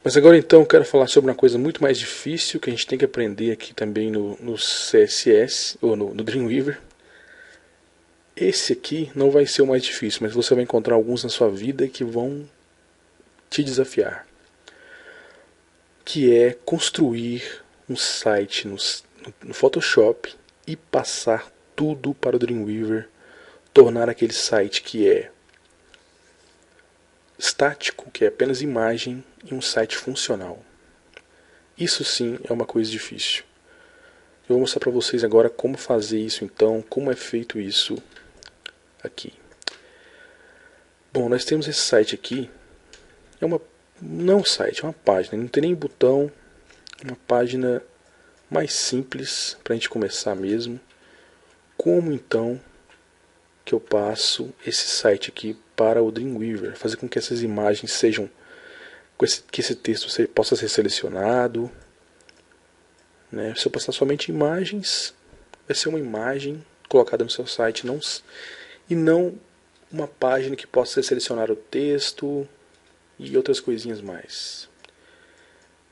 Mas agora então eu quero falar sobre uma coisa muito mais difícil que a gente tem que aprender aqui também no CSS, ou no Dreamweaver. Esse aqui não vai ser o mais difícil, mas você vai encontrar alguns na sua vida que vão te desafiar. Que é construir um site no Photoshop e passar tudo para o Dreamweaver, tornar aquele site que é estático, que é apenas imagem, em um site funcional. Isso sim é uma coisa difícil. Eu vou mostrar para vocês agora como fazer isso então, como é feito isso aqui. Bom, nós temos esse site aqui, não é um site, é uma página, não tem nem botão, uma página mais simples para a gente começar mesmo. Como então que eu passo esse site aqui para o Dreamweaver, fazer com que essas imagens sejam, que esse texto possa ser selecionado, né? Se eu passar somente imagens, vai ser uma imagem colocada no seu site, e não uma página que possa ser selecionar o texto e outras coisinhas mais.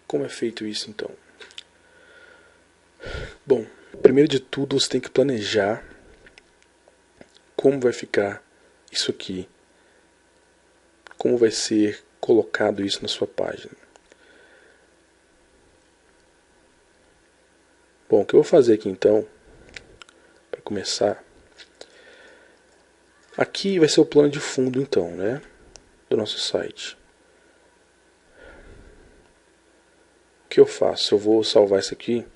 Como é feito isso então? Bom, primeiro de tudo você tem que planejar como vai ficar isso aqui, como vai ser colocado isso na sua página. Bom, o que eu vou fazer aqui então, para começar, aqui vai ser o plano de fundo então, né, do nosso site. O que eu faço? Eu vou salvar isso aqui,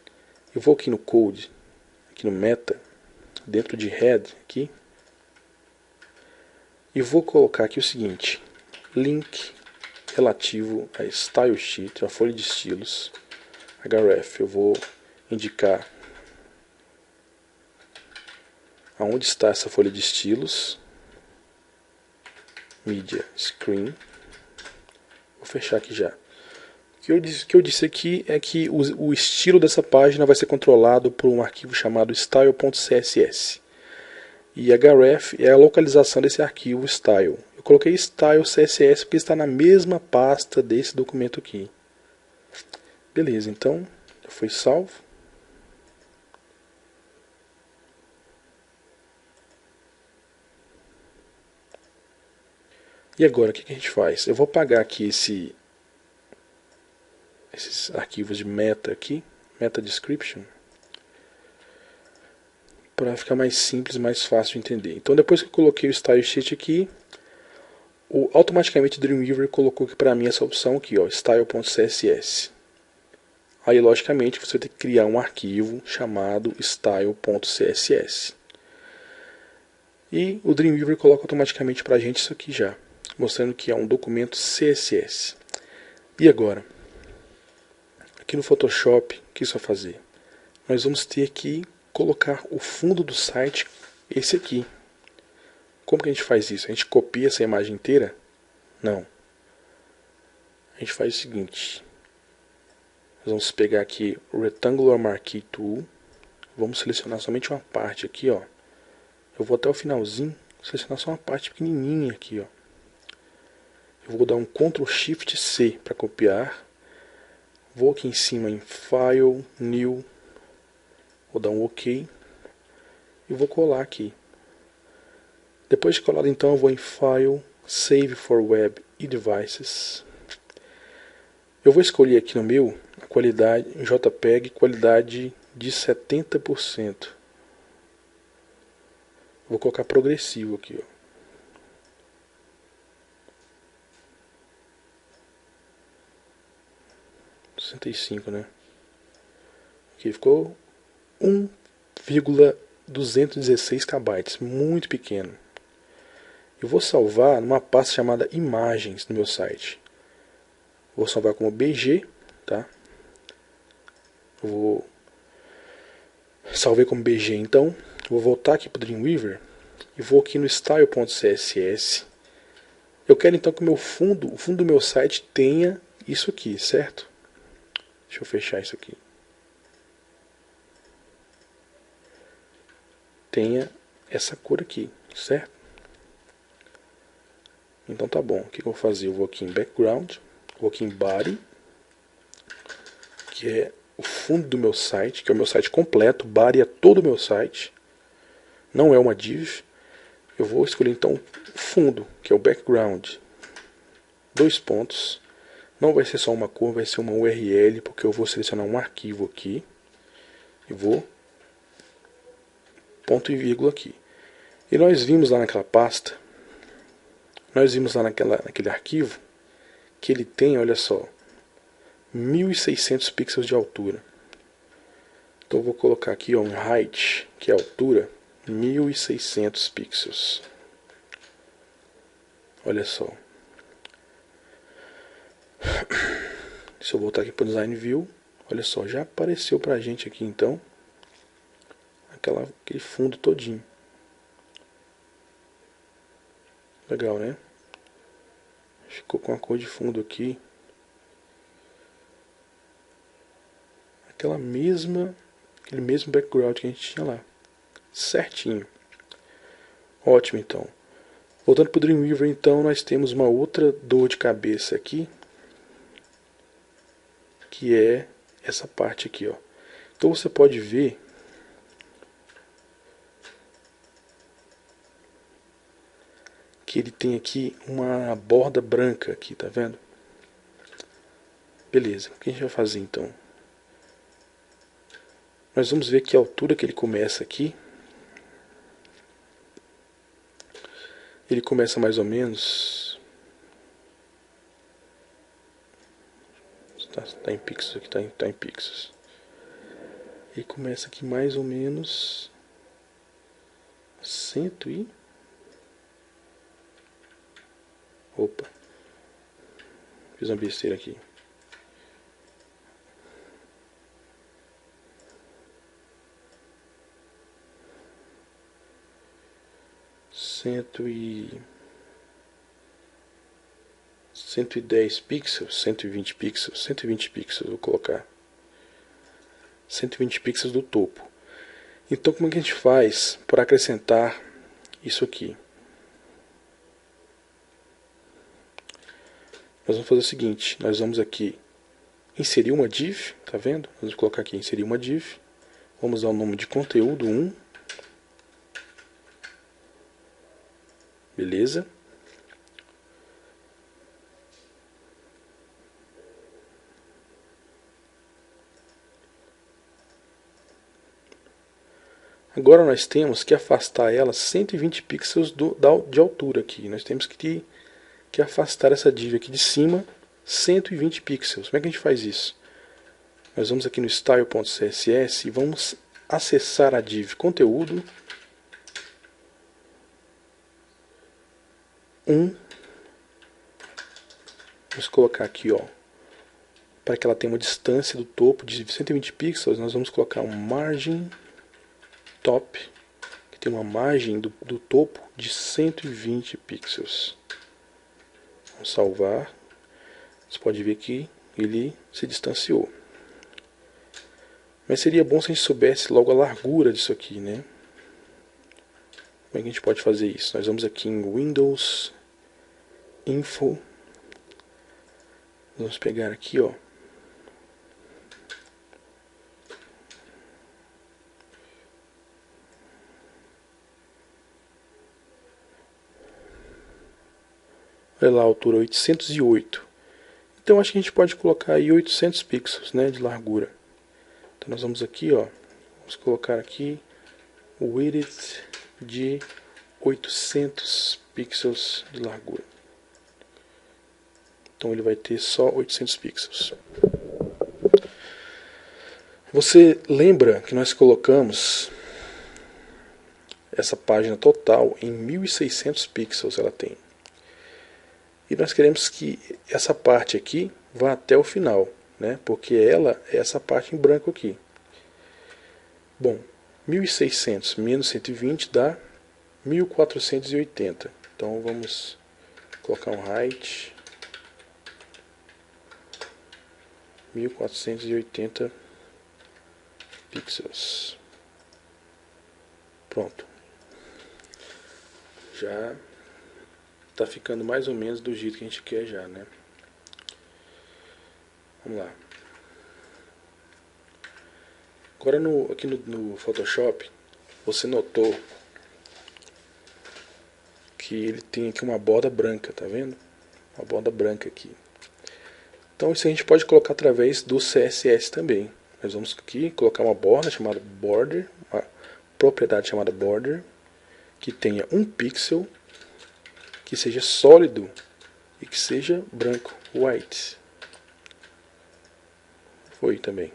eu vou aqui no Code, aqui no Meta, dentro de Head aqui, e vou colocar aqui o seguinte: link relativo a Style Sheet, a folha de estilos, href. Eu vou indicar aonde está essa folha de estilos, Media Screen. Vou fechar aqui já. O que eu disse aqui é que o estilo dessa página vai ser controlado por um arquivo chamado style.css. E href é a localização desse arquivo style. Eu coloquei style CSS porque está na mesma pasta desse documento aqui. Beleza, então já foi salvo. E agora o que a gente faz? Eu vou apagar aqui esses arquivos de meta aqui, meta description, para ficar mais simples, mais fácil de entender. Então depois que eu coloquei o style sheet aqui, automaticamente o Dreamweaver colocou aqui para mim essa opção aqui, ó, style.css. Aí logicamente você vai ter que criar um arquivo chamado style.css. E o Dreamweaver coloca automaticamente para a gente isso aqui já, mostrando que é um documento CSS. E agora? Aqui no Photoshop, o que isso vai fazer? Nós vamos ter que colocar o fundo do site, esse aqui. Como que a gente faz isso? A gente copia essa imagem inteira? Não. A gente faz o seguinte. Nós vamos pegar aqui o Rectangular Marquee Tool. Vamos selecionar somente uma parte aqui, ó. Eu vou até o finalzinho, selecionar só uma parte pequenininha aqui, ó. Eu vou dar um Ctrl Shift C para copiar. Vou aqui em cima em File, New. Vou dar um OK. E vou colar aqui. Depois de colado então eu vou em File, Save for Web e Devices. Eu vou escolher aqui no meu a qualidade em JPEG, qualidade de 70%. Vou colocar progressivo aqui, ó. né? Aqui ficou 1,216 KB, muito pequeno. Eu vou salvar numa pasta chamada imagens no meu site. Vou salvar como BG, tá? Salvei como BG então. Vou voltar aqui para o Dreamweaver e vou aqui no style.css. Eu quero então que o fundo do meu site tenha isso aqui, certo? Deixa eu fechar isso aqui. Tenha essa cor aqui, certo? Então tá bom. O que eu vou fazer? Eu vou aqui em Background, vou aqui em Body, que é o fundo do meu site, que é o meu site completo, Bari é todo o meu site, não é uma div. Eu vou escolher então o fundo, que é o background, 2 pontos, não vai ser só uma cor, vai ser uma URL, porque eu vou selecionar um arquivo aqui, e vou, ponto e vírgula aqui. E nós vimos lá naquela pasta, nós vimos lá naquele arquivo, que ele tem, olha só, 1600 pixels de altura. Então eu vou colocar aqui ó, um height, que é a altura, 1600 pixels. Olha só. Se eu voltar aqui para o Design View, olha só, já apareceu para a gente aqui então aquele fundo todinho. Legal, né? Ficou com a cor de fundo aqui. Aquele mesmo background que a gente tinha lá. Certinho. Ótimo, então. Voltando para o Dreamweaver, então, nós temos uma outra dor de cabeça aqui, que é essa parte aqui, ó. Então você pode ver que ele tem aqui uma borda branca aqui, tá vendo? Beleza, o que a gente vai fazer então? Nós vamos ver que a altura que ele começa aqui, ele começa mais ou menos, tá em pixels aqui, tá em pixels. Ele começa aqui mais ou menos 100 e... Opa, fiz uma besteira aqui. Cento e 110 pixels, 120 pixels, 120 pixels, vou colocar 120 pixels do topo. Então como é que a gente faz para acrescentar isso aqui? Nós vamos fazer o seguinte, nós vamos aqui inserir uma div, tá vendo? Vamos colocar aqui inserir uma div, vamos dar o nome de conteúdo 1, beleza? Agora nós temos que afastar ela 120 pixels de altura aqui. Nós temos que afastar essa div aqui de cima 120 pixels. Como é que a gente faz isso? Nós vamos aqui no style.css e vamos acessar a div conteúdo 1. Vamos colocar aqui, ó, para que ela tenha uma distância do topo de 120 pixels, nós vamos colocar um margin top, que tem uma margem do topo de 120 pixels. Vamos salvar. Você pode ver que ele se distanciou. Mas seria bom se a gente soubesse logo a largura disso aqui, né? Como é que a gente pode fazer isso? Nós vamos aqui em Windows, Info. Vamos pegar aqui, ó. Olha lá a altura, 808. Então acho que a gente pode colocar aí 800 pixels, né, de largura. Então nós vamos aqui, ó, vamos colocar aqui o width de 800 pixels de largura. Então ele vai ter só 800 pixels. Você lembra que nós colocamos essa página total em 1600 pixels ela tem. E nós queremos que essa parte aqui vá até o final, né? Porque ela é essa parte em branco aqui. Bom, 1600 menos 120 dá 1480. Então vamos colocar um height 1480 pixels. Pronto. Já está ficando mais ou menos do jeito que a gente quer já, né? Vamos lá. Agora aqui no Photoshop, você notou que ele tem aqui uma borda branca, tá vendo? Uma borda branca aqui. Então isso a gente pode colocar através do CSS também. Nós vamos aqui colocar uma borda chamada border, uma propriedade chamada border, que tenha um pixel, que seja sólido e que seja branco, white. Foi também.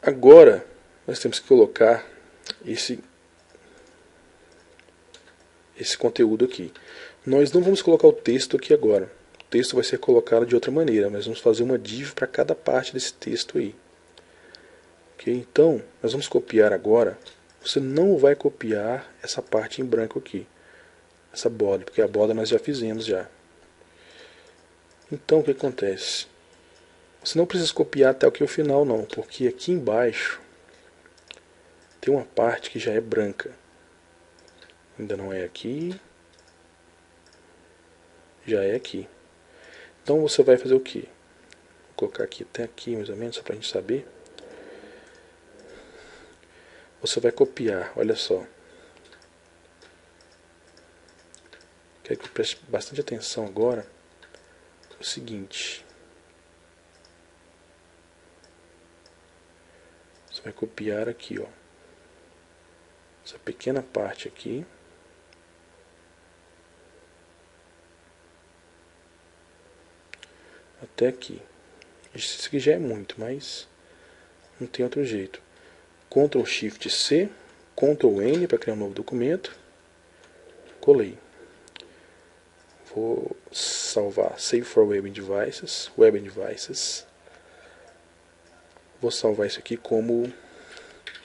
Agora nós temos que colocar esse conteúdo aqui. Nós não vamos colocar o texto aqui agora. O texto vai ser colocado de outra maneira. Nós vamos fazer uma div para cada parte desse texto aí. Ok? Então, nós vamos copiar agora. Você não vai copiar essa parte em branco aqui. Essa borda, porque a borda nós já fizemos já. Então, o que acontece? Você não precisa copiar até aqui o final não, porque aqui embaixo tem uma parte que já é branca. Ainda não é aqui. Já é aqui. Então você vai fazer o que? Vou colocar aqui até aqui mais ou menos, só para a gente saber. Você vai copiar, olha só. Quero que preste bastante atenção agora. O seguinte. Você vai copiar aqui, ó. Essa pequena parte aqui. Até aqui. Isso aqui já é muito, mas não tem outro jeito. Ctrl Shift C, Ctrl N para criar um novo documento. Colei. Vou salvar Save for Web Devices. Vou salvar isso aqui como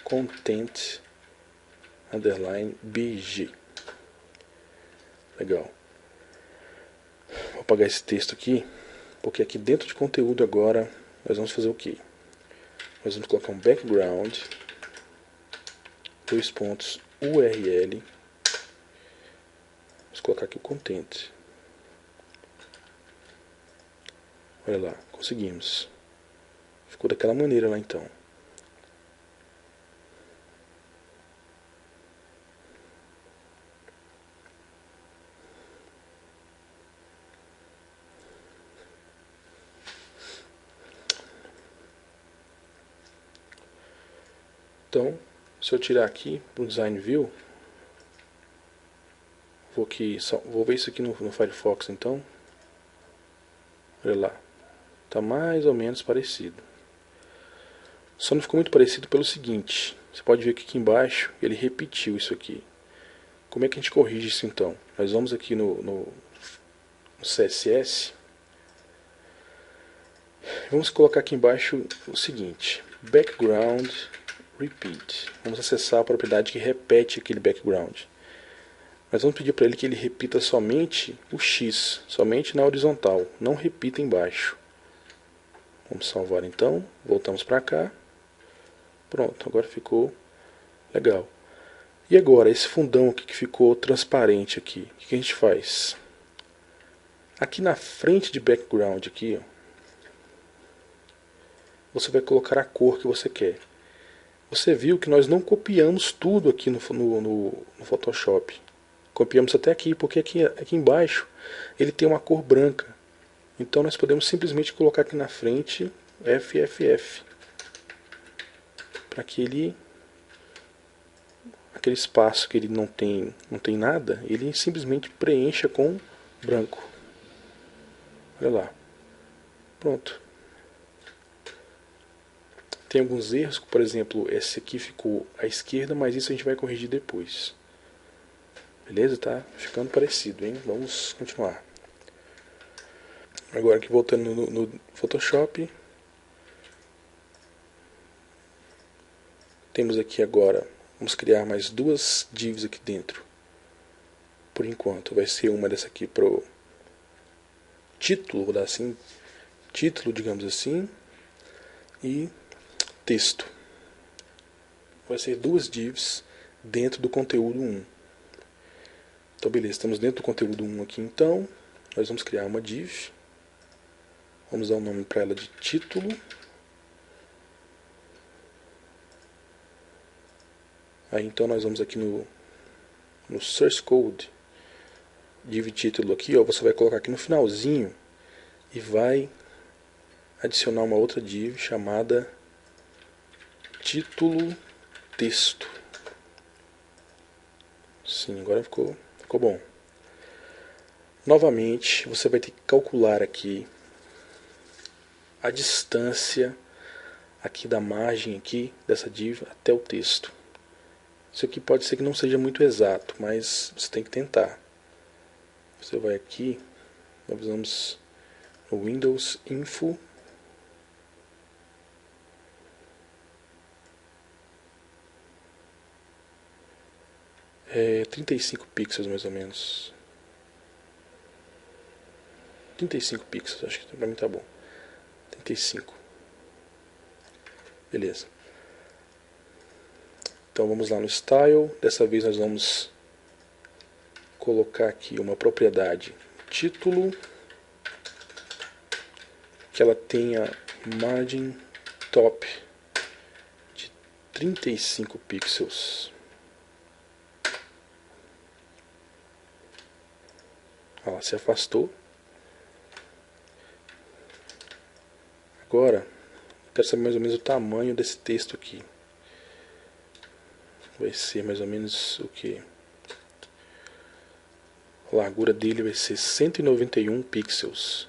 Content _BG. Legal. Vou apagar esse texto aqui, porque aqui dentro de conteúdo agora nós vamos fazer o que? Nós vamos colocar um background, URL, vamos colocar aqui o content. Olha lá, conseguimos. Ficou daquela maneira lá então. Então, se eu tirar aqui para o Design View, vou ver isso aqui no Firefox então. Olha lá, está mais ou menos parecido. Só não ficou muito parecido pelo seguinte, você pode ver que aqui embaixo ele repetiu isso aqui. Como é que a gente corrige isso então? Nós vamos aqui no CSS, vamos colocar aqui embaixo o seguinte, background repeat. Vamos acessar a propriedade que repete aquele background. Nós vamos pedir para ele que ele repita somente o X, somente na horizontal, não repita embaixo. Vamos salvar então, voltamos para cá. Pronto, agora ficou legal. E agora, esse fundão aqui que ficou transparente aqui, o que a gente faz? Aqui na frente de background aqui, ó, você vai colocar a cor que você quer. Você viu que nós não copiamos tudo aqui no Photoshop. Copiamos até aqui, porque aqui embaixo ele tem uma cor branca. Então nós podemos simplesmente colocar aqui na frente FFF. Para que aquele espaço que ele não tem nada, ele simplesmente preencha com branco. Olha lá. Pronto. Tem alguns erros, por exemplo, esse aqui ficou à esquerda, mas isso a gente vai corrigir depois. Beleza? Tá ficando parecido, hein? Vamos continuar. Agora aqui voltando no Photoshop. Temos aqui agora, vamos criar mais duas divs aqui dentro. Por enquanto, vai ser uma dessa aqui pro título, vou dar assim, título, digamos assim, e texto. Vai ser duas divs dentro do conteúdo 1. Então beleza, estamos dentro do conteúdo 1 aqui então. Nós vamos criar uma div. Vamos dar um nome para ela de título. Aí então nós vamos aqui no Source Code, div título aqui, ó, você vai colocar aqui no finalzinho e vai adicionar uma outra div chamada título texto. Sim, agora ficou bom. Novamente, você vai ter que calcular aqui a distância aqui da margem aqui dessa div até o texto. Isso aqui pode ser que não seja muito exato, mas você tem que tentar. Você vai aqui, nós vamos no Windows Info, é 35 pixels mais ou menos. 35 pixels, acho que pra mim tá bom. 35. Beleza. Então vamos lá no Style. Dessa vez nós vamos colocar aqui uma propriedade título, que ela tenha margem top de 35 pixels. Ela se afastou. Agora, quero saber mais ou menos o tamanho desse texto aqui. Vai ser mais ou menos o que? A largura dele vai ser 191 pixels.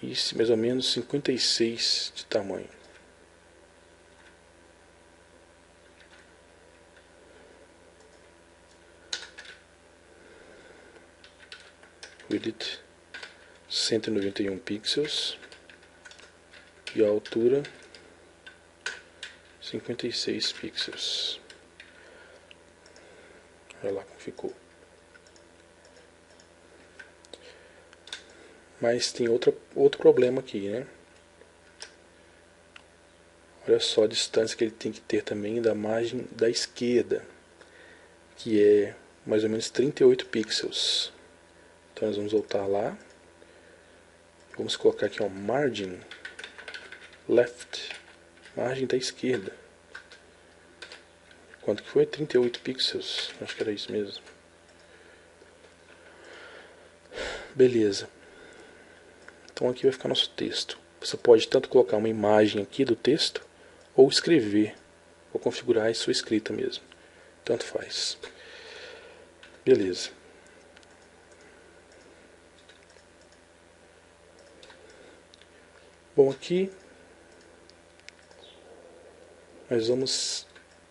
E mais ou menos 56 de tamanho. Width 191 pixels. E a altura 56 pixels. Olha lá como ficou. Mas tem outro problema aqui, né? Olha só a distância que ele tem que ter também da margem da esquerda, que é mais ou menos 38 pixels. Então nós vamos voltar lá. Vamos colocar aqui, ó, margin left, margem da esquerda. Quanto que foi? 38 pixels. Acho que era isso mesmo. Beleza. Então aqui vai ficar nosso texto. Você pode tanto colocar uma imagem aqui do texto, ou escrever, ou configurar a sua escrita mesmo. Tanto faz. Beleza. Bom, aqui nós vamos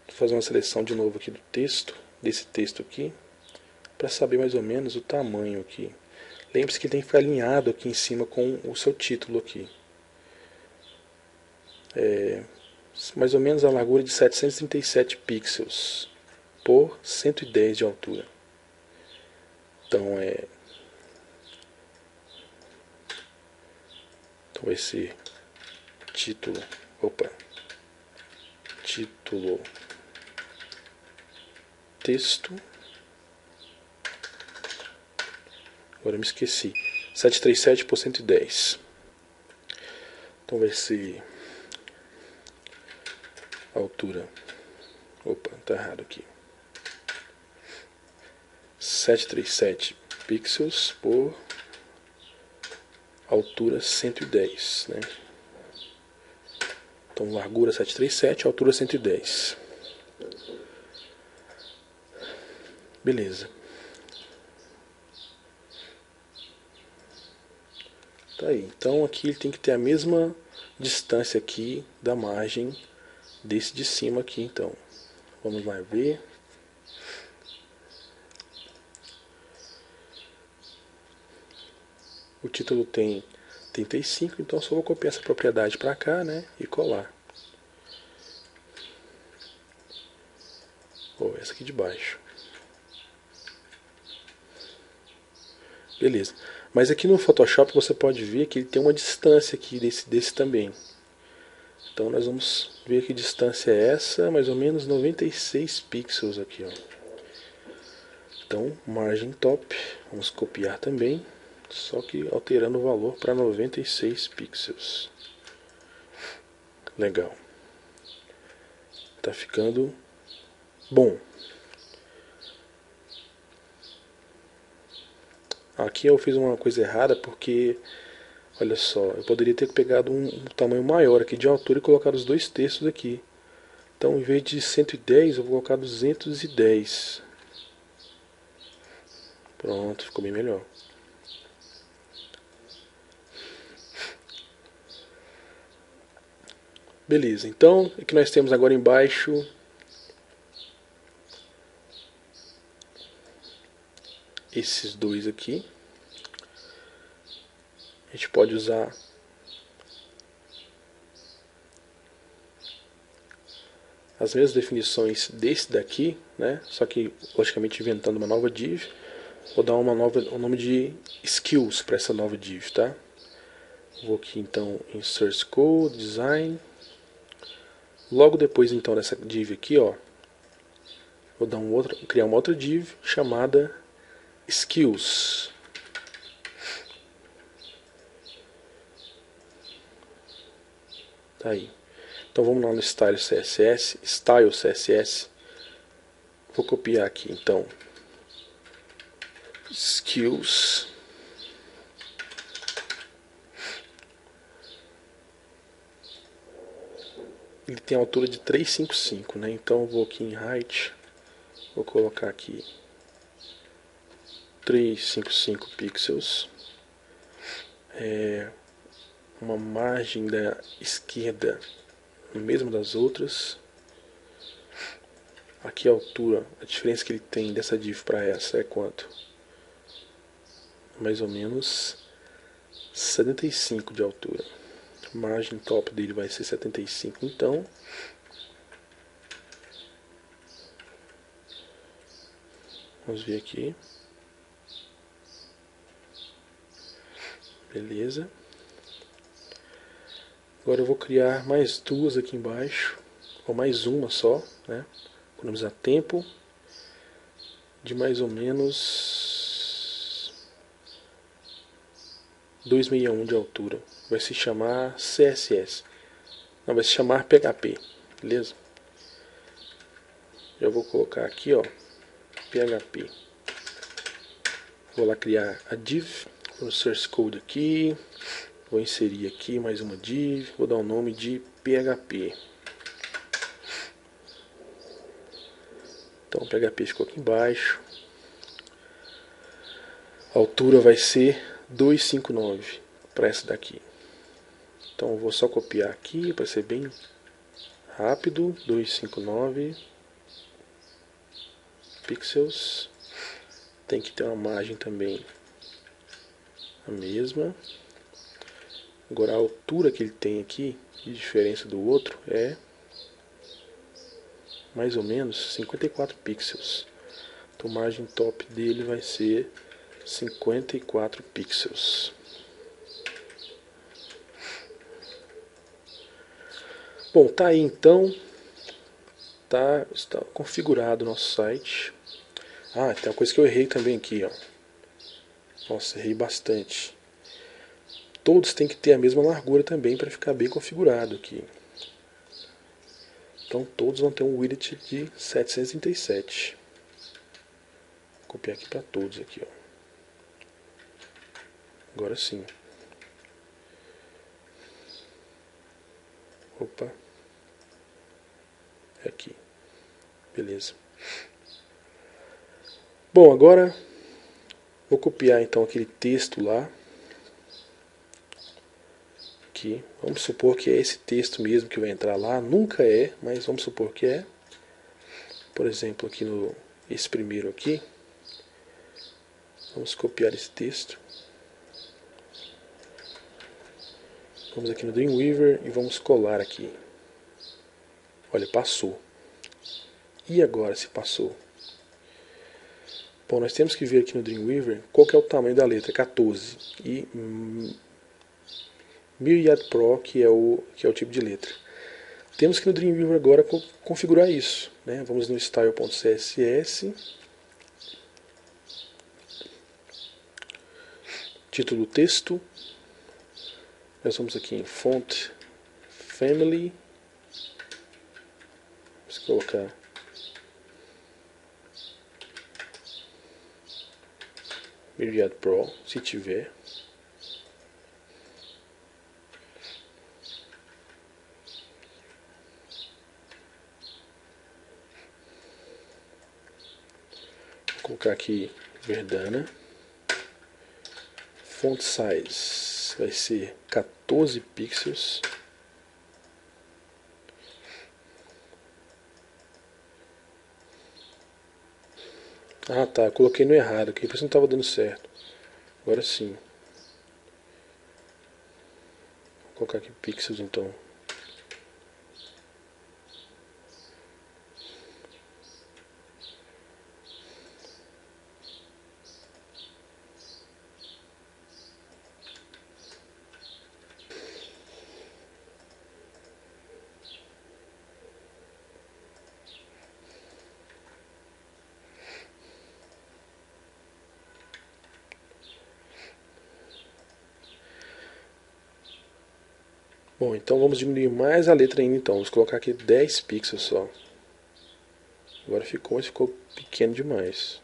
fazer uma seleção de novo aqui do texto, desse texto aqui, para saber mais ou menos o tamanho aqui. Lembre-se que tem que ficar alinhado aqui em cima com o seu título aqui. Mais ou menos a largura de 737 pixels por 110 de altura. Então então vai ser título texto. Agora eu me esqueci. 737 por 110. Então vai ser altura. Tá errado aqui. 737 pixels por altura 110, né? Então largura 737, altura 110. Beleza. Tá aí. Então aqui ele tem que ter a mesma distância aqui da margem desse de cima aqui, então. Vamos lá ver. O título tem 35, então só vou copiar essa propriedade para cá, né, e colar. Essa aqui de baixo. Beleza. Mas aqui no Photoshop você pode ver que ele tem uma distância aqui desse também. Então nós vamos ver que distância é essa, mais ou menos 96 pixels aqui, ó. Então, margem top, vamos copiar também, só que alterando o valor para 96 pixels. Legal. Tá tá ficando bom. Aqui eu fiz uma coisa errada porque, olha só, eu poderia ter pegado um tamanho maior aqui de altura e colocado os dois textos aqui. Então, em vez de 110, eu vou colocar 210. Pronto, ficou bem melhor. Beleza, então, o que nós temos agora embaixo? Esses dois aqui. A gente pode usar as mesmas definições desse daqui, né? Só que, logicamente, inventando uma nova div. Vou dar um nome de skills para essa nova div, tá? Vou aqui então em Source Code, Design. Logo depois então dessa div aqui, ó, vou dar criar uma outra div chamada Skills. Tá aí. Então vamos lá no Style CSS. Vou copiar aqui então Skills. Ele tem a altura de 355, né? Então eu vou aqui em Height, vou colocar aqui 355 pixels. Uma margem da esquerda no mesmo das outras. Aqui a altura, a diferença que ele tem dessa div para essa é quanto? Mais ou menos 75 de altura. A margem top dele vai ser 75, então vamos ver aqui. Beleza. Agora eu vou criar mais duas aqui embaixo, ou mais uma só, né? Economizar tempo, de mais ou menos 261 de altura. Vai se chamar CSS. Não, vai se chamar PHP, beleza? Eu vou colocar aqui, ó, PHP. Vou lá criar a div, no Source Code aqui. Vou inserir aqui mais uma div, vou dar o nome de PHP. Então o PHP ficou aqui embaixo. A altura vai ser 259 para essa daqui. Então eu vou só copiar aqui para ser bem rápido. 259 pixels. Tem que ter uma margem também a mesma. Agora a altura que ele tem aqui, de diferença do outro, é mais ou menos 54 pixels. Então a margem top dele vai ser 54 pixels. Bom, tá aí então. Está configurado o nosso site. Ah, tem uma coisa que eu errei também aqui, ó. Nossa, errei bastante. Todos têm que ter a mesma largura também para ficar bem configurado aqui. Então todos vão ter um width de 737. Vou copiar aqui para todos aqui, ó. Agora sim. Opa. É aqui. Beleza. Bom, agora vou copiar então aquele texto lá. Aqui. Vamos supor que é esse texto mesmo que vai entrar lá. Nunca é, mas vamos supor que é. Por exemplo, aqui no esse primeiro aqui. Vamos copiar esse texto. Vamos aqui no Dreamweaver e vamos colar aqui. Olha, passou. E agora se passou? Bom, nós temos que ver aqui no Dreamweaver qual que é o tamanho da letra, 14. E Myriad Pro, que é o tipo de letra. Temos que no Dreamweaver agora configurar isso, né? Vamos no style.css. Título do texto. Nós vamos aqui em Font Family. Vamos colocar Myriad Pro, se tiver. Vou colocar aqui Verdana. Font size vai ser 14 pixels. Ah tá, eu coloquei no errado aqui, por isso não estava dando certo. Agora sim. Vou colocar aqui pixels então. Bom, então vamos diminuir mais a letra ainda então. Vamos colocar aqui 10 pixels só. Agora ficou, mas ficou pequeno demais.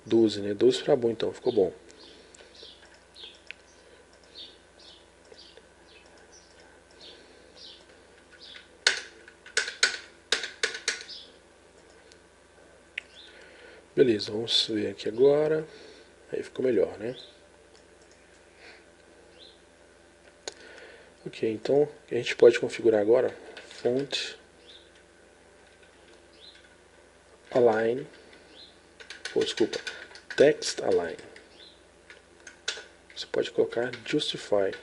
Doze, né? 12 fica bom então, ficou bom. Beleza, vamos ver aqui agora. Aí ficou melhor, né? Ok, então a gente pode configurar agora Font Align, desculpa, Text Align. Você pode colocar Justify.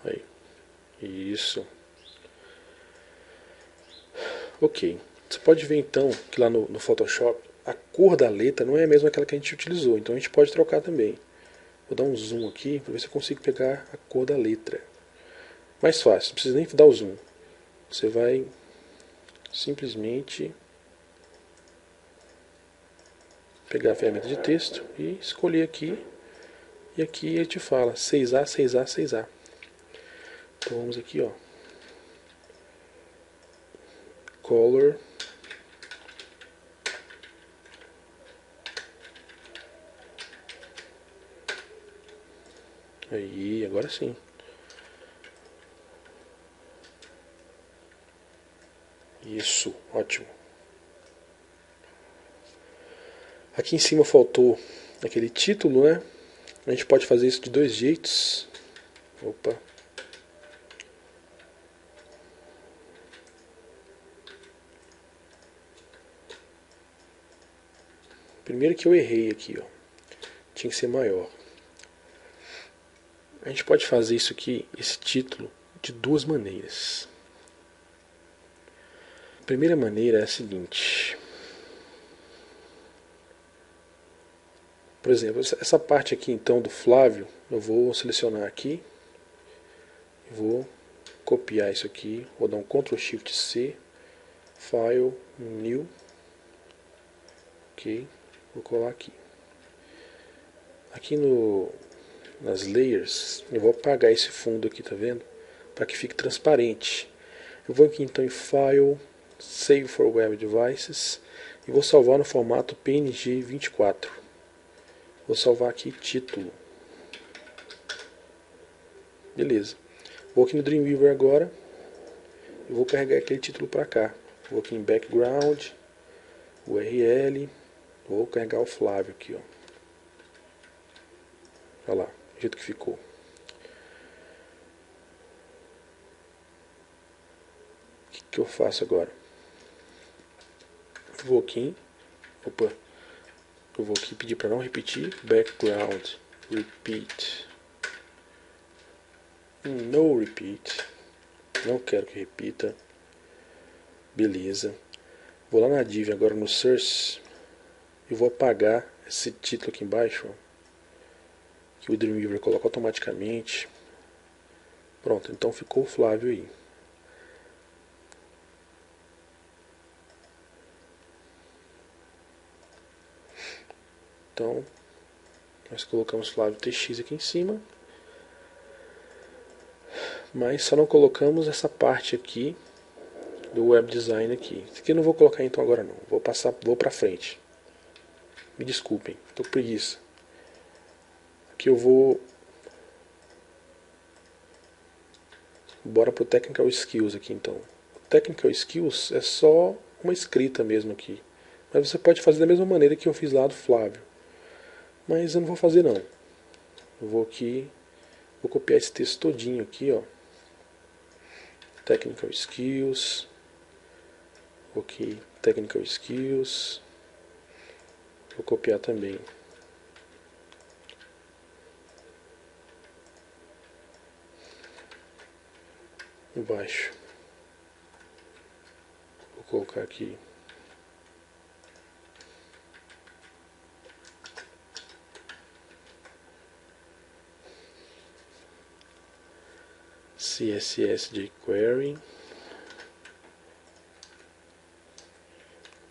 Aí, isso. Ok, você pode ver então que lá no Photoshop a cor da letra não é a mesma aquela que a gente utilizou, então a gente pode trocar também. Vou dar um zoom aqui para ver se eu consigo pegar a cor da letra. Mais fácil, não precisa nem dar o zoom. Você vai simplesmente pegar a ferramenta de texto e escolher aqui. E aqui ele te fala 6A, 6A, 6A. Então vamos aqui, ó. Color. Aí, agora sim. Isso, ótimo. Aqui em cima faltou aquele título, né? A gente pode fazer isso de dois jeitos. Opa. Primeiro que eu errei aqui, ó. Tinha que ser maior. A gente pode fazer isso aqui, esse título, de duas maneiras. A primeira maneira é a seguinte. Por exemplo, essa parte aqui então do Flávio, eu vou selecionar aqui. Vou copiar isso aqui, vou dar um Ctrl Shift C, File, New, ok, vou colar aqui. Aqui nas layers, eu vou apagar esse fundo aqui, tá vendo? Para que fique transparente. Eu vou aqui então em File, Save for Web Devices e vou salvar no formato PNG 24. Vou salvar aqui título. Beleza. Vou aqui no Dreamweaver agora e vou carregar aquele título para cá. Vou aqui em Background, URL, vou carregar o Flávio aqui, ó. Olha lá, do jeito que ficou. O que eu faço agora? Vou aqui, opa, eu vou aqui pedir para não repetir, background, repeat, no repeat, não quero que repita, beleza. Vou lá na div agora no source e vou apagar esse título aqui embaixo, ó, que o Dreamweaver coloca automaticamente. Pronto, então ficou o Flávio aí. Então, Nós colocamos Flávio TX aqui em cima, mas só não colocamos essa parte aqui do web design aqui. Isso aqui eu não vou colocar então agora não, vou para frente. Me desculpem, tô com preguiça. Aqui eu vou... Bora pro Technical Skills aqui então. O Technical Skills é só uma escrita mesmo aqui. Mas você pode fazer da mesma maneira que eu fiz lá do Flávio. Mas eu não vou fazer não. Eu vou aqui, vou copiar esse texto todinho aqui, ó. Technical Skills. Ok, Technical Skills. Vou copiar também. Embaixo. Vou colocar aqui. CSS jQuery.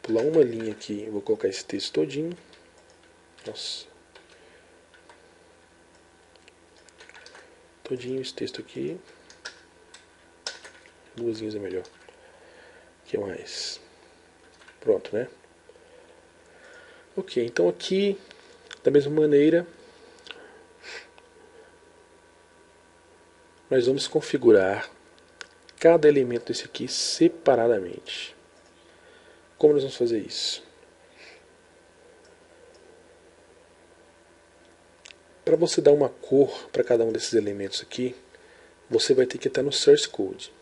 Pular uma linha aqui, vou colocar esse texto todinho. Nossa. Todinho esse texto aqui. Duas linhas é melhor. O que mais? Pronto, né? Ok, então aqui, da mesma maneira, nós vamos configurar cada elemento desse aqui separadamente. Como nós vamos fazer isso? Para você dar uma cor para cada um desses elementos aqui, você vai ter que estar no Source Code.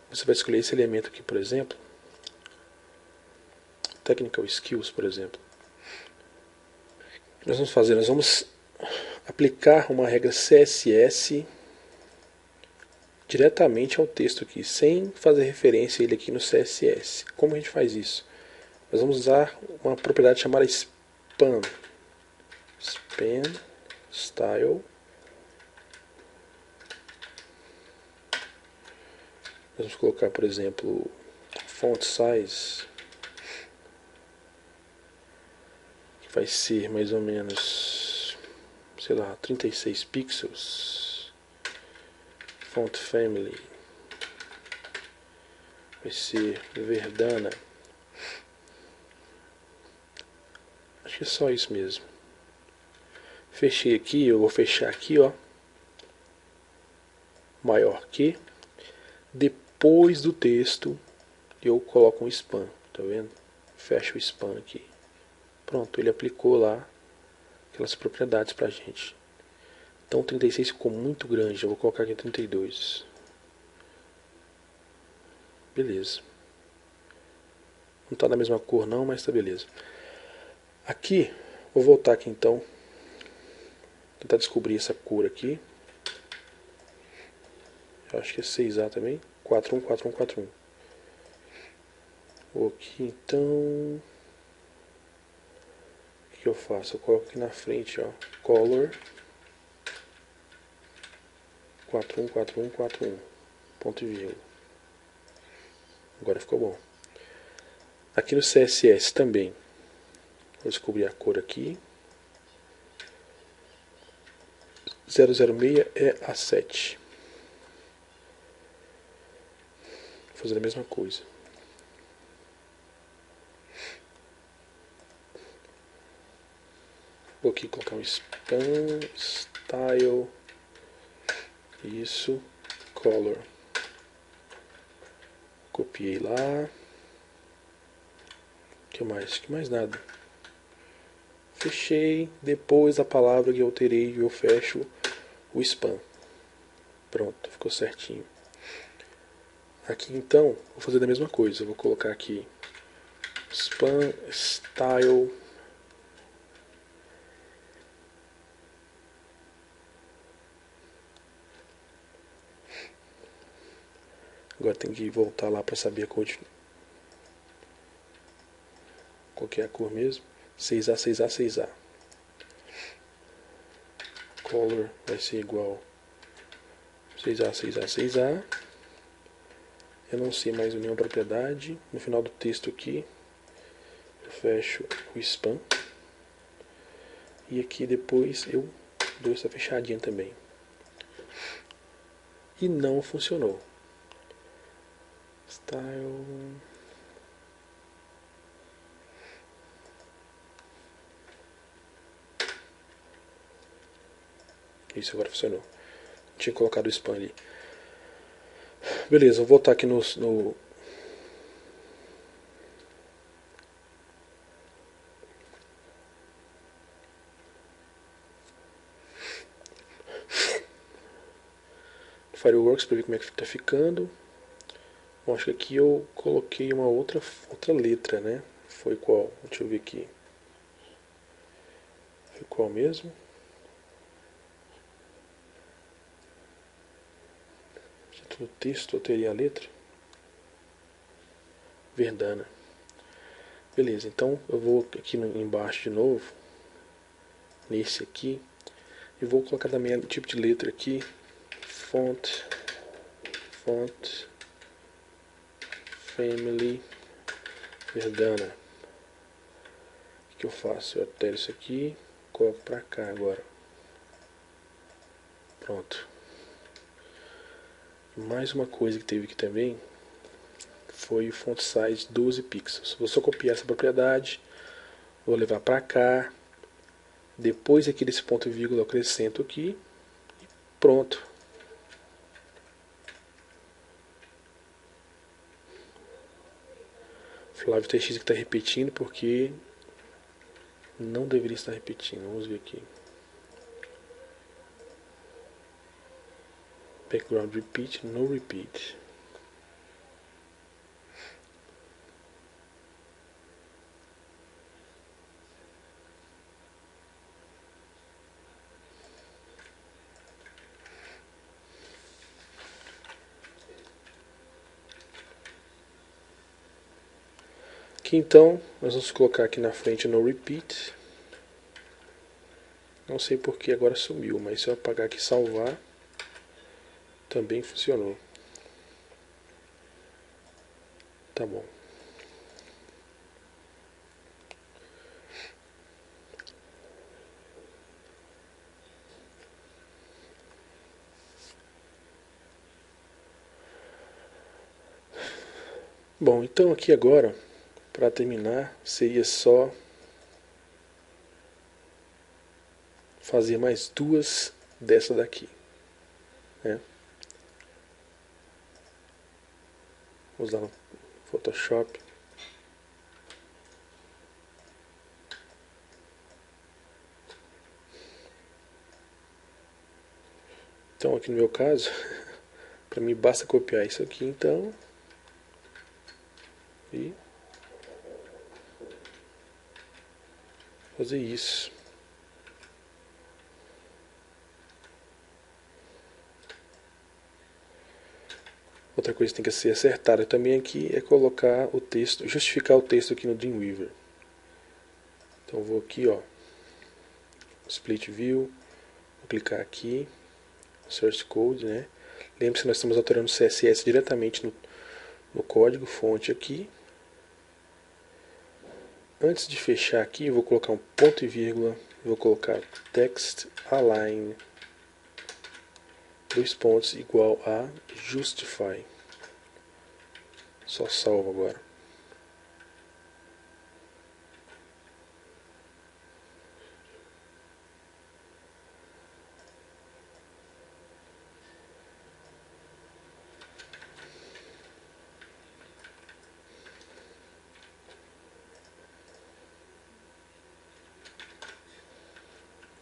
Você vai escolher esse elemento aqui, por exemplo. Technical Skills, por exemplo. O que nós vamos fazer? Nós vamos aplicar uma regra CSS diretamente ao texto aqui, sem fazer referência a ele aqui no CSS. Como a gente faz isso? Nós vamos usar uma propriedade chamada span style. Nós vamos colocar, por exemplo, font size, que vai ser mais ou menos, sei lá, 36 pixels. Font family vai ser Verdana. Acho que é só isso mesmo. Fechei aqui, eu vou fechar aqui, ó. Maior que. Depois do texto eu coloco um span, tá vendo? Fecho o span aqui. Pronto, ele aplicou lá aquelas propriedades pra gente. Então 36 ficou muito grande, eu vou colocar aqui 32. Beleza. Não está da mesma cor não, mas tá beleza. Aqui, vou voltar aqui então. Tentar descobrir essa cor aqui. Eu acho que é 6A também. 414141. Vou aqui então. O que eu faço? Eu coloco aqui na frente, ó. Color 414141. Ponto e vírgula. Agora ficou bom. Aqui no CSS também. Vou descobrir a cor aqui. 006 é A7. Vou fazer a mesma coisa. Vou aqui colocar um span, style, isso, color. Copiei lá. O que mais? Que mais nada. Fechei. Depois da palavra que eu alterei, eu fecho o span. Pronto, ficou certinho. Aqui então, vou fazer a mesma coisa. Vou colocar aqui span, style. Agora tem que voltar lá para saber a cor de... Qual que é a cor mesmo? 6A, 6A, 6A. Color vai ser igual 6A, 6A, 6A. Eu não sei mais nenhuma propriedade. No final do texto aqui, eu fecho o span. E aqui depois eu dou essa fechadinha também. E não funcionou. Style. Isso, agora funcionou. Tinha colocado o spam ali. Beleza, vou voltar aqui no Fireworks para ver como é que está ficando. Bom, acho que aqui eu coloquei uma outra letra, né? Foi qual? Deixa eu ver aqui. Foi qual mesmo? Título do texto, eu teria a letra? Verdana. Beleza, então eu vou aqui embaixo de novo. Nesse aqui. E vou colocar também o tipo de letra aqui. Font. Family. Verdana. O que eu faço? Eu altero isso aqui. Coloco pra cá agora. Pronto. Mais uma coisa que teve aqui também foi o font size 12 pixels. Vou só copiar essa propriedade, vou levar para cá, depois aqui desse ponto e vírgula eu acrescento aqui e pronto. Flávio TX que está repetindo porque não deveria estar repetindo. Vamos ver aqui. Background repeat, no repeat. Aqui então, nós vamos colocar aqui na frente no repeat. Não sei porque agora sumiu, mas se eu apagar aqui e salvar, também funcionou. Tá bom. Bom, então aqui agora, para terminar, seria só fazer mais duas dessa daqui, né? Vou usar no Photoshop. Então aqui no meu caso, para mim basta copiar isso aqui então e fazer isso. Outra coisa que tem que ser acertada também aqui é colocar o texto, justificar o texto aqui no Dreamweaver. Então vou aqui, ó, Split View, vou clicar aqui, Source Code, né? Lembre-se que nós estamos alterando o CSS diretamente no código fonte aqui. Antes de fechar aqui, eu vou colocar um ponto e vírgula, vou colocar text align, dois pontos, igual a justify. Só salvo agora.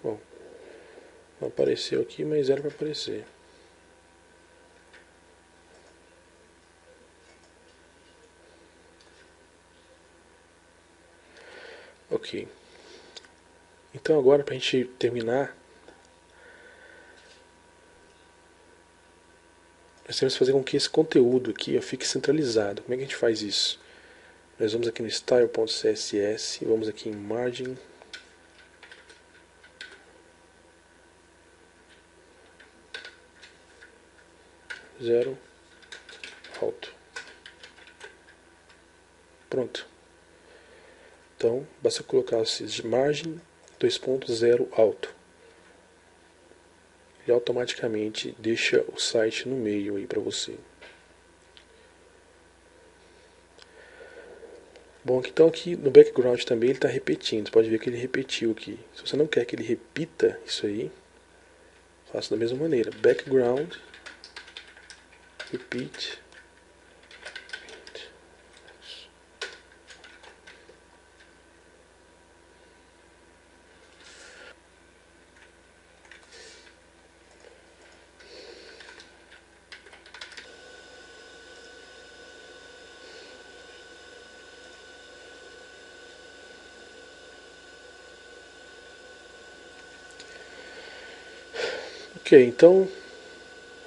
Bom, não apareceu aqui, mas era para aparecer. Ok. Então agora, para a gente terminar, nós temos que fazer com que esse conteúdo aqui fique centralizado. Como é que a gente faz isso? Nós vamos aqui no style.css, vamos aqui em margin, zero, alto. Pronto. Então, basta colocar esses margin 2.0 alto. Ele automaticamente deixa o site no meio aí para você. Bom, então aqui no background também ele está repetindo. Você pode ver que ele repetiu aqui. Se você não quer que ele repita isso aí, faça da mesma maneira. Background, repeat. Ok, então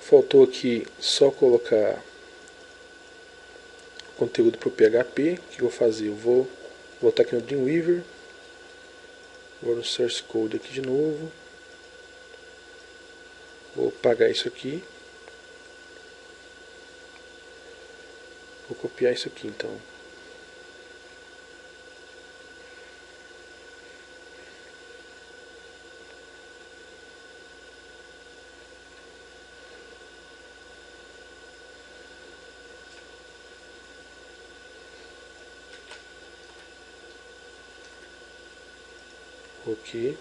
faltou aqui só colocar o conteúdo para o PHP. O que eu vou fazer? Eu vou voltar aqui no Dreamweaver, vou no Source Code aqui de novo, vou apagar isso aqui, vou copiar isso aqui então. Ok.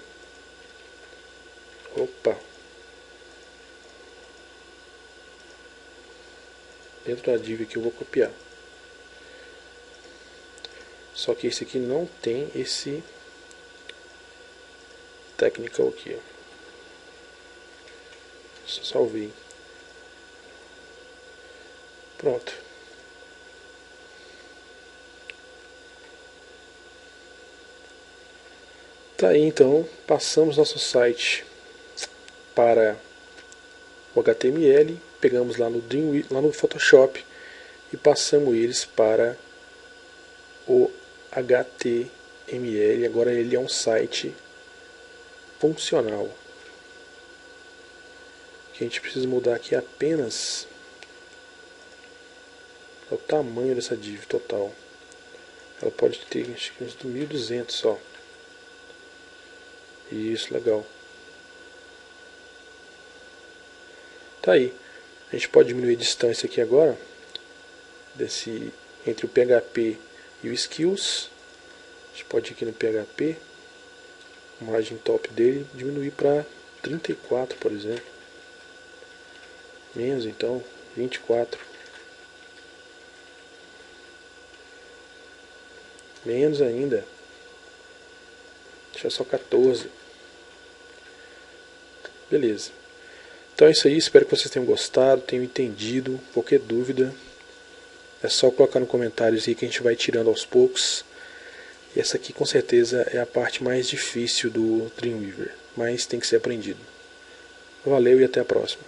Opa. Dentro da div aqui eu vou copiar. Só que esse aqui não tem esse technical aqui. Ó. Só salvei. Pronto. Tá aí então, passamos nosso site para o HTML, pegamos lá no Photoshop e passamos eles para o HTML. Agora ele é um site funcional. O que a gente precisa mudar aqui é apenas o tamanho dessa div total. Ela pode ter acho que uns 1200 só. Isso, legal. Tá aí. A gente pode diminuir a distância aqui agora entre o PHP e o Skills. A gente pode ir aqui no PHP, a margem top dele, diminuir para 34, por exemplo. Menos então, 24. Menos ainda. Deixa só 14. Beleza. Então é isso aí, espero que vocês tenham gostado, tenham entendido. Qualquer dúvida é só colocar no comentários aí que a gente vai tirando aos poucos. E essa aqui com certeza é a parte mais difícil do Dreamweaver, mas tem que ser aprendido. Valeu e até a próxima.